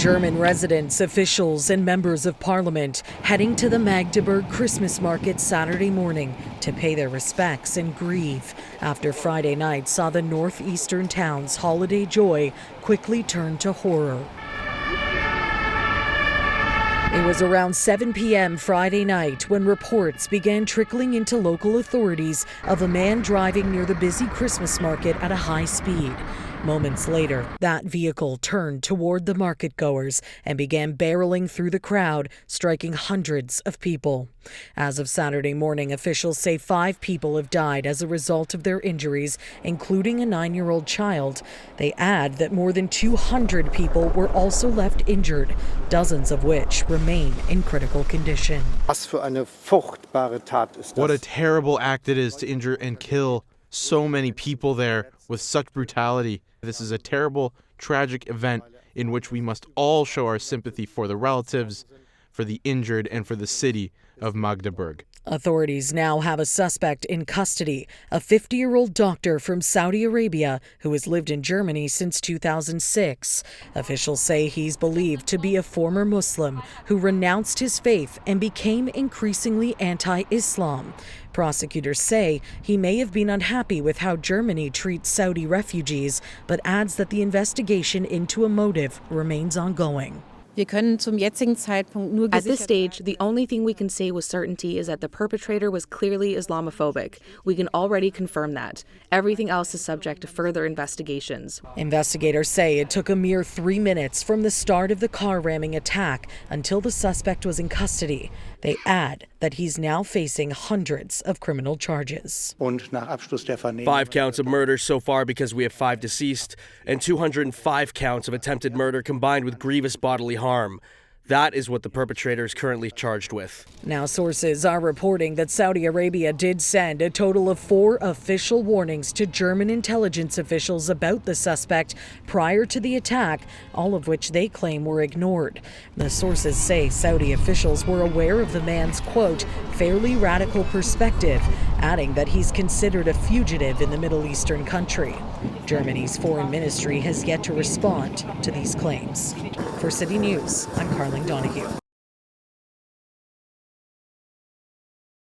German residents, officials, and members of parliament heading to the Magdeburg Christmas market Saturday morning to pay their respects and grieve after Friday night saw the northeastern town's holiday joy quickly turn to horror. It was around 7 p.m. Friday night when reports began trickling into local authorities of a man driving near the busy Christmas market at a high speed. Moments later, that vehicle turned toward the market-goers and began barreling through the crowd, striking hundreds of people. As of Saturday morning, officials say 5 people have died as a result of their injuries, including a 9-year-old child. They add that more than 200 people were also left injured, dozens of which remain in critical condition. What a terrible act it is to injure and kill so many people there with such brutality. This is a terrible, tragic event in which we must all show our sympathy for the relatives, for the injured, and for the city of Magdeburg. Authorities now have a suspect in custody, a 50-year-old doctor from Saudi Arabia who has lived in Germany since 2006. Officials say he's believed to be a former Muslim who renounced his faith and became increasingly anti-Islam. Prosecutors say he may have been unhappy with how Germany treats Saudi refugees, but adds that the investigation into a motive remains ongoing. At this stage, the only thing we can say with certainty is that the perpetrator was clearly Islamophobic. We can already confirm that. Everything else is subject to further investigations. Investigators say it took a mere 3 minutes from the start of the car ramming attack until the suspect was in custody. They add that he's now facing hundreds of criminal charges. 5 counts of murder so far because we have 5 deceased, and 205 counts of attempted murder combined with grievous bodily harm. That is what the perpetrator is currently charged with. Now, sources are reporting that Saudi Arabia did send a total of 4 official warnings to German intelligence officials about the suspect prior to the attack, all of which they claim were ignored. The sources say Saudi officials were aware of the man's, quote, fairly radical perspective, adding that he's considered a fugitive in the Middle Eastern country. Germany's foreign ministry has yet to respond to these claims. For City News, I'm Karling Donoghue.